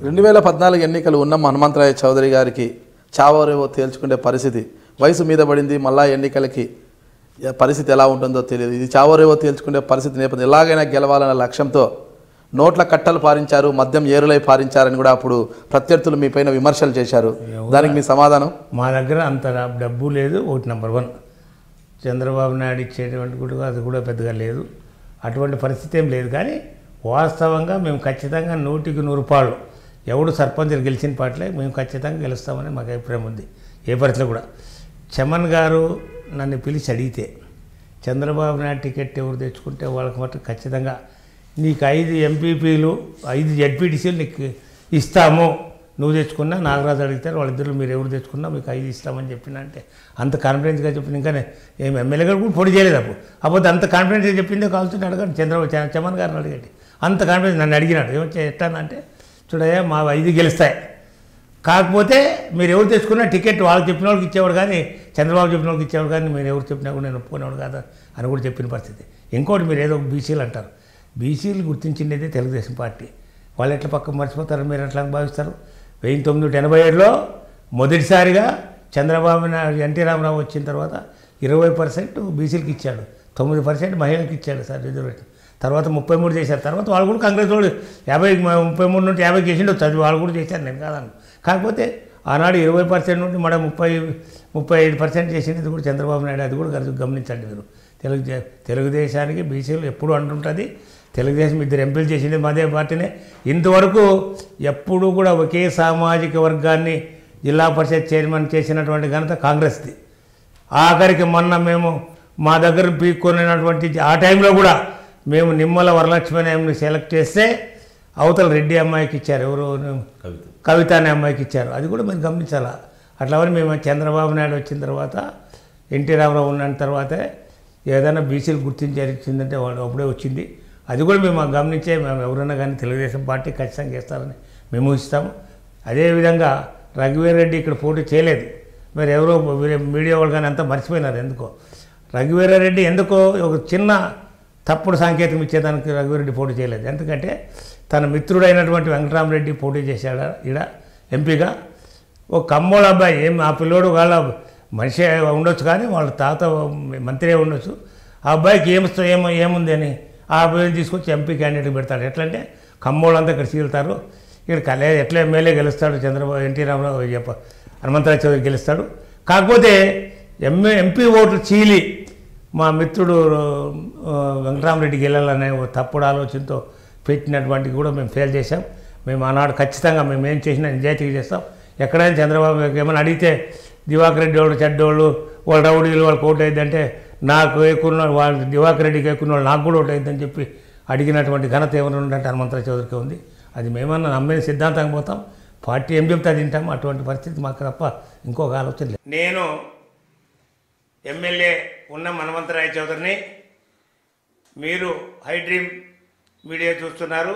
2014 ఎన్నికలు ఉన్న హనుమంతరాయ చౌదరి గారికి చావరేవో తేల్చుకునే పరిస్థితి, వయసు మీద పడింది, మళ్ళా ఎన్నికలకి పరిస్థితి ఎలా ఉంటుందో తెలియదు. ఇది చావరేవో తేల్చుకునే పరిస్థితి నేపథ్యం ఎలాగైనా గెలవాలన్న లక్ష్యంతో నోట్ల కట్టలు పారించారు, మద్యం ఏరులై పారించారని కూడా అప్పుడు ప్రత్యర్థులు మీ పైన విమర్శలు చేశారు. దానికి మీ సమాధానం? మా దగ్గర అంత డబ్బు లేదు. ఒకటి నెంబర్ 1 చంద్రబాబు నాయుడు ఇచ్చేటువంటి కూడా అది కూడా పెద్దగా లేదు, అటువంటి పరిస్థితి ఏం లేదు. కానీ వాస్తవంగా మేము ఖచ్చితంగా 100కి 100 రూపాయలు ఎవడు సర్పంచులు గెలిచిన పాటలే మేము ఖచ్చితంగా గెలుస్తామని మాకు అభిప్రాయం ఉంది. ఏ పరిస్థితిలో కూడా చమన్ గారు నన్ను పిలిచి అడిగితే చంద్రబాబు నాయుడు టికెట్ ఎవరు తెచ్చుకుంటే వాళ్ళకి మటుకు ఖచ్చితంగా నీకు 5 ఎంపీపీలు 5 జడ్పీటీసీలు నీకు ఇస్తాము, నువ్వు తెచ్చుకున్నా నాగరాజు అడిగితే వాళ్ళిద్దరు మీరు ఎవరు తెచ్చుకున్నా మీకు 5 ఇస్తామని చెప్పిన అంటే అంత కాన్ఫిడెన్స్గా చెప్పిన. ఇంకా ఏం ఎమ్మెల్యే గారు కూడా పొడి చేయలేదు అప్పుడు అంత కాన్ఫిడెన్స్గా చెప్పిందే కావాల్సింది అడగండి. చమన్ గారిని అడగండి. అంత కాన్ఫిడెన్స్ నన్ను అడిగినాడు. ఏమొచ్చా ఎట్టానంటే చూడయ్యా మా 5 గెలుస్తాయి, కాకపోతే మీరు ఎవరు తెచ్చుకున్నా టికెట్ వాళ్ళకి చెప్పిన వాళ్ళకి ఇచ్చేవాడు కానీ చంద్రబాబు చెప్పిన వాళ్ళకి ఇచ్చేవాడు కానీ మీరు ఎవరు చెప్పినా కూడా నేను ఒప్పుకునేవాడు కాదు అని కూడా చెప్పిన పరిస్థితి. ఇంకోటి మీరు ఏదో బీసీలు అంటారు, బీసీలు గుర్తించిండేదే తెలుగుదేశం పార్టీ. వాళ్ళు ఎట్లా పక్కన మర్చిపోతారు, మీరు ఎట్లా భావిస్తారు? 1987లో మొదటిసారిగా చంద్రబాబు నాయుడు ఎన్టీ రామారావు వచ్చిన తర్వాత 20% బీసీలకు ఇచ్చాడు, 9% మహిళలకు ఇచ్చాడు సార్ రిజర్వేషన్. తర్వాత 33 చేశారు. తర్వాత వాళ్ళు కూడా కాంగ్రెస్ వాళ్ళు 33 నుండి 50 చేసిండు చదివి వాళ్ళు కూడా చేశారు, నేను కాదను. కాకపోతే ఆనాడు 20% నుండి మన 35% చేసింది కూడా చంద్రబాబు నాయుడు. అది కూడా గమనించండి మీరు. తెలుగుదేశానికి బీసీలు ఎప్పుడు అంటుంటుంది. తెలుగుదేశం 2 ఎంపీలు చేసింది మాదే పార్టీనే. ఇంతవరకు ఎప్పుడు కూడా ఒకే సామాజిక వర్గాన్ని జిల్లా పరిషత్ చైర్మన్ చేసినటువంటి ఘనత కాంగ్రెస్ది. ఆఖరికి మొన్న మేము మా దగ్గర పీక్కొనినటువంటి ఆ టైంలో కూడా మేము నిమ్మల వరలక్ష్మణ్ని సెలెక్ట్ చేస్తే అవతల రెడ్డి అమ్మాయికి ఇచ్చారు, ఎవరు కవిత అనే అమ్మాయికి ఇచ్చారు. అది కూడా మీరు గమనించాలా. అట్లవని మేము చంద్రబాబు నాయుడు వచ్చిన తర్వాత ఎన్టీ రామారావు ఉన్న తర్వాతే ఏదైనా బీసీలు గుర్తించిందంటే వాళ్ళు అప్పుడే వచ్చింది. అది కూడా మేము గమనించే మేము ఎవరైనా కానీ తెలుగుదేశం పార్టీ ఖచ్చితంగా చేస్తారని మేము ఇస్తాము. అదేవిధంగా రఘువీరెడ్డి ఇక్కడ పోటీ చేయలేదు. మరి ఎవరో మీడియా వాళ్ళు కానీ అంతా మర్చిపోయినారు ఎందుకో. రఘువీరెడ్డి ఎందుకో ఒక చిన్న తప్పుడు సాంకేతికం ఇచ్చేదానికి రఘువీరెడ్డి పోటీ చేయలేదు. ఎందుకంటే తన మిత్రుడైనటువంటి వెంకటరామరెడ్డి పోటీ చేశాడు ఈడ ఎంపీగా. ఒక కమ్మోళ్ళ అబ్బాయి ఆ పిల్లోడు వాళ్ళ మనిషి ఉండొచ్చు కానీ వాళ్ళ తాత మంత్రి ఉండొచ్చు. ఆ అబ్బాయికి ఏముంది అని ఆ అబ్బాయిని తీసుకొచ్చి ఎంపీ క్యాండిడేట్ పెడతాడు. ఎట్లంటే కమ్మోళ్ళంతా ఇక్కడ చీలుతారు, ఇక్కడ ఎట్లా ఎమ్మెల్యే గెలుస్తాడు చంద్రబాబు ఎన్టీ రామారావు హనుమంతరాయ చౌదరి గెలుస్తాడు. కాకపోతే ఎంపీ ఓట్లు చీలి మా మిత్రుడు వెంకటరామరెడ్డి గెలాలనే తప్పుడు ఆలోచనతో పెట్టినటువంటి కూడా మేము ఫెయిల్ చేశాం. మేము ఆనాడు ఖచ్చితంగా మేము ఏం చేసినా నిజాయితీగా చేస్తాం. ఎక్కడైనా చంద్రబాబు ఏమైనా అడిగితే దివాకర్ రెడ్డి వాళ్ళు చెడ్డోళ్ళు వాళ్ళు రౌడీలు వాళ్ళకి ఓటు అయిందంటే నాకు ఎక్కున్న వాళ్ళు దివాకర్ రెడ్డికి ఎక్కున్న వాళ్ళు నాకు కూడా ఓటు అయిందని చెప్పి అడిగినటువంటి ఘనత ఎవరు ఉందంటే హనుమంతరాయ చౌదరికి ఉంది. అది మేమన్నా నమ్మిన సిద్ధాంతం పోతాం, పార్టీ ఏం చెప్తే అది తింటాం. అటువంటి పరిస్థితి మాకు తప్ప ఇంకొక ఆలోచన లేదు. నేను ఎమ్మెల్యే ఉన్న హనుమంతరాయ చౌదరిని మీరు హై డ్రీమ్ మీడియా చూస్తున్నారు.